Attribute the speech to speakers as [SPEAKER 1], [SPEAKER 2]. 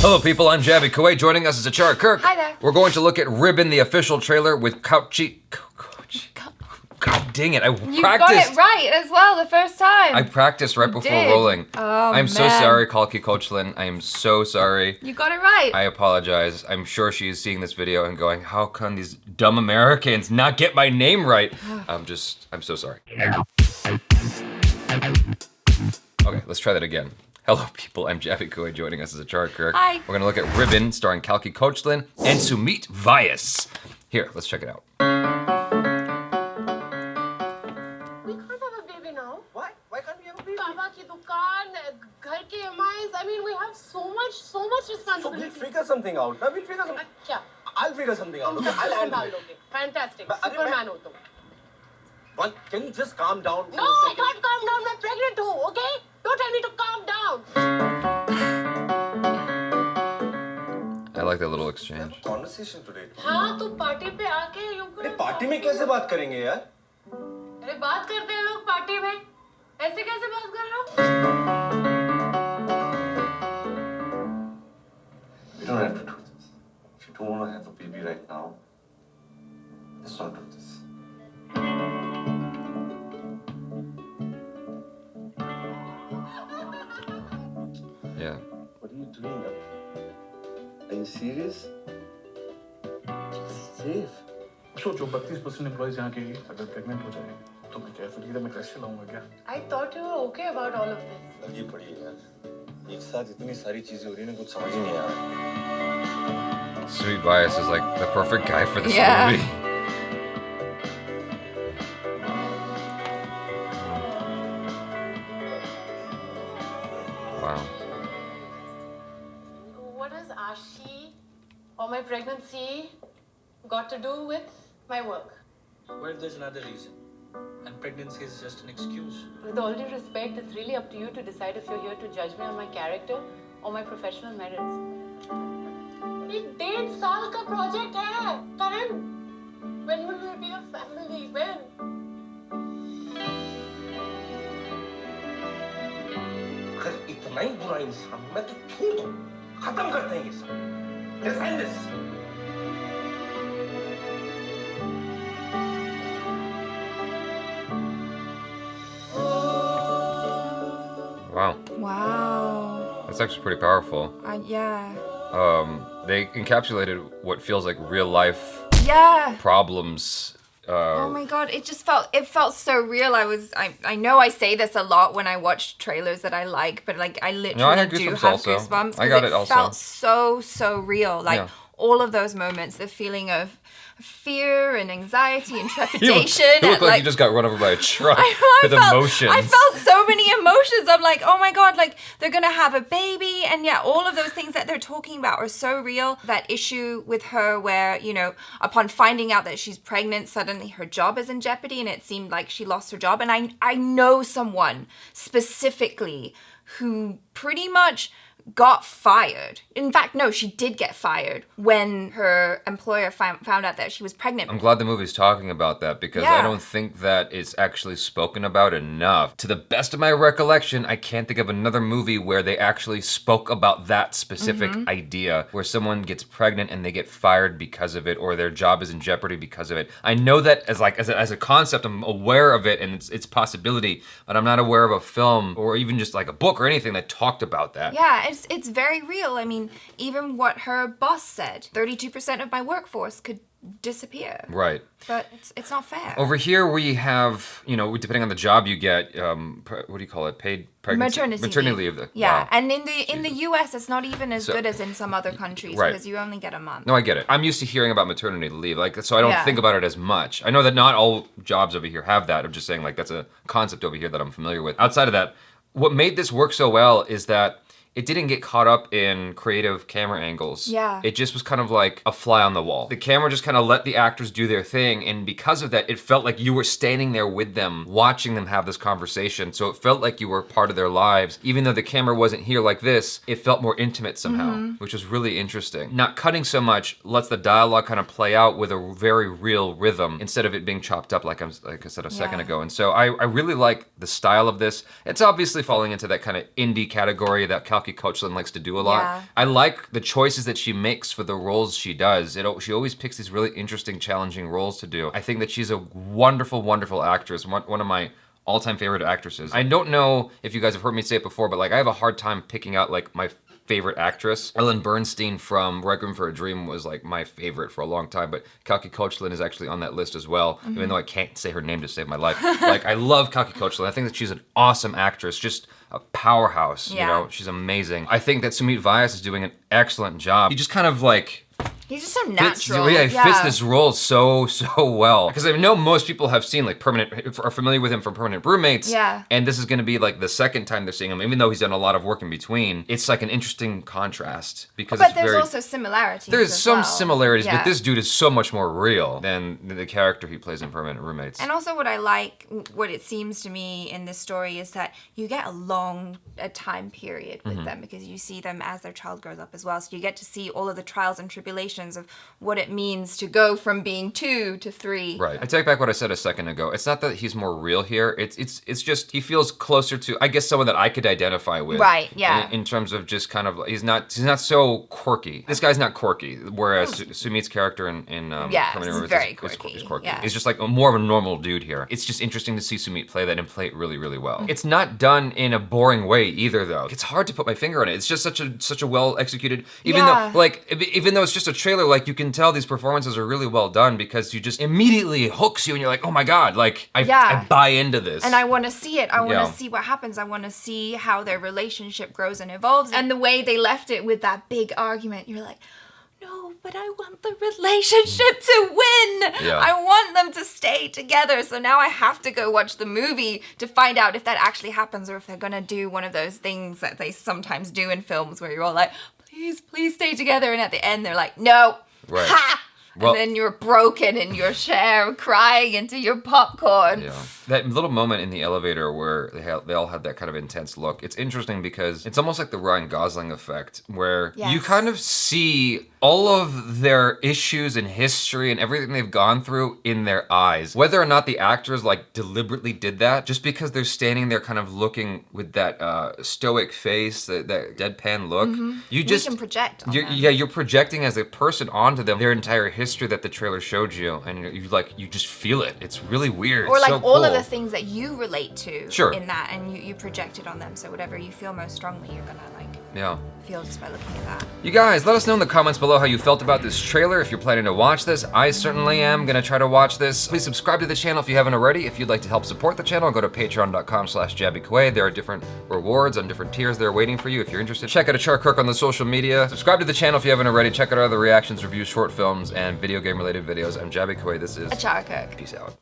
[SPEAKER 1] Hello people, I'm Jaby. Koay joining us is ACHARA KIRK.
[SPEAKER 2] Hi there.
[SPEAKER 1] We're going to look at Ribbon, the official trailer with Kalki. God dang it, I practiced.
[SPEAKER 2] You got it right as well the first time.
[SPEAKER 1] I practiced right before rolling.
[SPEAKER 2] Oh,
[SPEAKER 1] I'm so sorry, Kalki Koechlin. I am so sorry.
[SPEAKER 2] You got it right.
[SPEAKER 1] I apologize. I'm sure she is seeing this video and going, how can these dumb Americans not get my name right? I'm so sorry. Okay, let's try that again. Hello people, I'm Jaby Koay, joining us as ACHARA KIRK.
[SPEAKER 2] Hi.
[SPEAKER 1] We're gonna look at Ribbon, starring Kalki Koechlin and Sumeet Vyas. Here, let's check it out.
[SPEAKER 3] We can't have a baby now.
[SPEAKER 4] Why? Why can't we have a baby?
[SPEAKER 3] Baba ki dukaan, ghar ke EMIs. I mean, we have so much
[SPEAKER 4] So
[SPEAKER 3] responsibility.
[SPEAKER 4] we'll figure something out. No, we'll figure something.
[SPEAKER 3] Kya?
[SPEAKER 4] I'll figure something out.
[SPEAKER 3] तुम
[SPEAKER 4] Okay?
[SPEAKER 3] सब
[SPEAKER 4] I'll
[SPEAKER 3] संभाल
[SPEAKER 4] handle it.
[SPEAKER 3] लोगे. Fantastic.
[SPEAKER 4] But अरे
[SPEAKER 3] Superman हो तुम.
[SPEAKER 4] One, can you just calm down? for
[SPEAKER 3] No,
[SPEAKER 4] a
[SPEAKER 3] I
[SPEAKER 4] second?
[SPEAKER 3] can't calm down. I'm pregnant too. Okay? Don't tell me to calm down.
[SPEAKER 1] I like that little exchange.
[SPEAKER 4] Conversation today.
[SPEAKER 3] हाँ, तू party पे आके यूँ
[SPEAKER 4] अरे party में कैसे बात करेंगे यार?
[SPEAKER 3] अरे बात करते हैं लोग पार्टी में. ऐसे कैसे बात कर रहे हो?
[SPEAKER 4] We don't have to do this. If you don't want to have a baby right now, let's not do this.
[SPEAKER 1] Yeah.
[SPEAKER 4] What are you doing up? Are you serious? Safe.
[SPEAKER 5] सोचो 32% employees यहाँ के अगर pregnant हो जाए तो मैं क्या फिर इधर मैं क्रैश चलाऊंगा क्या?
[SPEAKER 3] I thought you were okay about all of this.
[SPEAKER 4] लगी पड़ी है यार. एक साथ इतनी सारी चीजें हो रही हैं ना कुछ समझ ही नहीं आ रहा.
[SPEAKER 1] Sumeet Vyas is like the perfect guy for this
[SPEAKER 2] Yeah.
[SPEAKER 1] movie. Wow.
[SPEAKER 3] What has Ashi or my pregnancy got to do with my work?
[SPEAKER 6] Well, there's another reason. And pregnancy is just an excuse.
[SPEAKER 3] With all due respect, it's really up to you to decide if you're here to judge me on my character or my professional merits. ये 1.5 साल का project है, Karan. When will we be a family? When?
[SPEAKER 4] अगर इतना ही बुरा इंसान मैं तो छोड़ दो. खत्म करते हैं ये सब. Let's end this.
[SPEAKER 1] Wow.
[SPEAKER 2] Wow.
[SPEAKER 1] That's actually pretty powerful.
[SPEAKER 2] Yeah.
[SPEAKER 1] They encapsulated what feels like real life
[SPEAKER 2] Yeah.
[SPEAKER 1] problems.
[SPEAKER 2] Oh my god, it felt so real. I know I say this a lot when I watch trailers that I like, but like I literally
[SPEAKER 1] No, I had
[SPEAKER 2] do
[SPEAKER 1] goosebumps
[SPEAKER 2] have
[SPEAKER 1] also.
[SPEAKER 2] goosebumps.
[SPEAKER 1] I got
[SPEAKER 2] 'cause
[SPEAKER 1] it also.
[SPEAKER 2] felt so real. Like
[SPEAKER 1] Yeah.
[SPEAKER 2] all of those moments, the feeling of fear and anxiety and
[SPEAKER 1] You
[SPEAKER 2] trepidation.
[SPEAKER 1] look
[SPEAKER 2] and,
[SPEAKER 1] like you just got run over by a truck with emotions.
[SPEAKER 2] I felt so many emotions. I'm like, oh my god, like they're gonna have a baby, and yeah, all of those things that they're talking about are so real. That issue with her, where upon finding out that she's pregnant, suddenly her job is in jeopardy, and it seemed like she lost her job. And I know someone specifically who pretty much got fired. In fact, no, she did get fired when her employer found out that she was pregnant.
[SPEAKER 1] I'm glad the movie's talking about that because
[SPEAKER 2] Yeah.
[SPEAKER 1] I don't think that it's actually spoken about enough. To the best of my recollection, I can't think of another movie where they actually spoke about that specific idea, where someone gets pregnant and they get fired because of it, or their job is in jeopardy because of it. I know that as a concept, I'm aware of it and its possibility, but I'm not aware of a film or even just like a book or anything that talked about that.
[SPEAKER 2] Yeah, it's very real. I mean, even what her boss said, 32% of my workforce could disappear.
[SPEAKER 1] Right.
[SPEAKER 2] But it's not fair.
[SPEAKER 1] Over here we have, depending on the job you get, what do you call it? Paid pregnancy?
[SPEAKER 2] Maternity
[SPEAKER 1] leave.
[SPEAKER 2] Yeah,
[SPEAKER 1] Wow.
[SPEAKER 2] and in the US, it's not even as
[SPEAKER 1] So-
[SPEAKER 2] good as in some other countries
[SPEAKER 1] Right.
[SPEAKER 2] because you only get a month.
[SPEAKER 1] No, I get it. I'm used to hearing about maternity leave, so I don't
[SPEAKER 2] Yeah.
[SPEAKER 1] think about it as much. I know that not all jobs over here have that. I'm just saying, that's a concept over here that I'm familiar with. Outside of that, what made this work so well is that it didn't get caught up in creative camera angles.
[SPEAKER 2] Yeah.
[SPEAKER 1] It just was kind of like a fly on the wall. The camera just kind of let the actors do their thing, and because of that, it felt like you were standing there with them, watching them have this conversation. So it felt like you were part of their lives. Even though the camera wasn't here like this, it felt more intimate somehow, which was really interesting. Not cutting so much lets the dialogue kind of play out with a very real rhythm instead of it being chopped up like I said a second
[SPEAKER 2] Yeah.
[SPEAKER 1] ago. And so I really like the style of this. It's obviously falling into that kind of indie category that Kalki Kalki Koechlin likes to do a lot.
[SPEAKER 2] Yeah.
[SPEAKER 1] I like the choices that she makes for the roles she does. She always picks these really interesting, challenging roles to do. I think that she's a wonderful, wonderful actress. One of my all-time favorite actresses. I don't know if you guys have heard me say it before, but like I have a hard time picking out like my favorite actress. Ellen Bernstein from Requiem for a Dream was like my favorite for a long time, but Kalki Koechlin is actually on that list as well, even though I can't say her name to save my life. Like I love Kalki Koechlin. I think that she's an awesome actress, just a powerhouse, you know, she's amazing. I think that Sumeet Vyas is doing an excellent job. He just kind of like
[SPEAKER 2] He's just so natural.
[SPEAKER 1] He fits this role so well. Because I know most people have seen like are familiar with him from Permanent Roommates.
[SPEAKER 2] Yeah. And
[SPEAKER 1] this is going to be like the second time they're seeing him, even though he's done a lot of work in between. It's like an interesting contrast because
[SPEAKER 2] but there's also similarities.
[SPEAKER 1] There's some similarities,
[SPEAKER 2] yeah.
[SPEAKER 1] but this dude is so much more real than the character he plays in Permanent Roommates.
[SPEAKER 2] And also what it seems to me in this story is that you get a time period with them because you see them as their child grows up as well. So you get to see all of the trials and tribulations of what it means to go from being 2 to 3.
[SPEAKER 1] Right. I take back what I said a second ago. It's not that he's more real here. It's just he feels closer to, I guess, someone that I could identify with.
[SPEAKER 2] Right. Yeah.
[SPEAKER 1] In terms of just kind of he's not so quirky. This guy's not quirky. Whereas Sumeet's character in Permanent Roommates
[SPEAKER 2] very
[SPEAKER 1] is quirky.
[SPEAKER 2] Yeah.
[SPEAKER 1] He's just like more of a normal dude here. It's just interesting to see Sumeet play that and play it really, really well. It's not done in a boring way either, though. It's hard to put my finger on it. It's just such a well executed. Even though it's just a trailer, like you can tell these performances are really well done because you just immediately hooks you and you're like, oh my god, like I buy into this.
[SPEAKER 2] And I want to see it. I want to see what happens. I want to see how their relationship grows and evolves. And the way they left it with that big argument, you're like, no, but I want the relationship to win.
[SPEAKER 1] Yeah.
[SPEAKER 2] I want them to stay together. So now I have to go watch the movie to find out if that actually happens or if they're going to do one of those things that they sometimes do in films where you're all like, please stay together. And at the end, they're like, no.
[SPEAKER 1] Right.
[SPEAKER 2] Ha!
[SPEAKER 1] Well,
[SPEAKER 2] and then you're broken in your chair crying into your popcorn.
[SPEAKER 1] Yeah. That little moment in the elevator where they all had that kind of intense look. It's interesting because it's almost like the Ryan Gosling effect where you kind of see all of their issues and history and everything they've gone through in their eyes. Whether or not the actors like deliberately did that, just because they're standing there kind of looking with that stoic face, that deadpan look. You can
[SPEAKER 2] project on them.
[SPEAKER 1] You're projecting as a person onto them their entire history that the trailer showed you, and you just feel it. It's really weird.
[SPEAKER 2] Or
[SPEAKER 1] it's
[SPEAKER 2] like
[SPEAKER 1] so
[SPEAKER 2] all
[SPEAKER 1] cool.
[SPEAKER 2] of the things that you relate to in that, and you project it on them. So whatever you feel most strongly, you're gonna feel just by looking at that.
[SPEAKER 1] You guys, let us know in the comments below how you felt about this trailer. If you're planning to watch this, I certainly am gonna try to watch this. Please subscribe to the channel if you haven't already. If you'd like to help support the channel, go to patreon.com/JabyKoay. There are different rewards on different tiers there waiting for you if you're interested. Check out ACHARA KIRK on the social media. Subscribe to the channel if you haven't already. Check out our other reactions, reviews, short films, and video game related videos. I'm Jaby Koay. This is
[SPEAKER 2] ACHARA KIRK.
[SPEAKER 1] Peace out.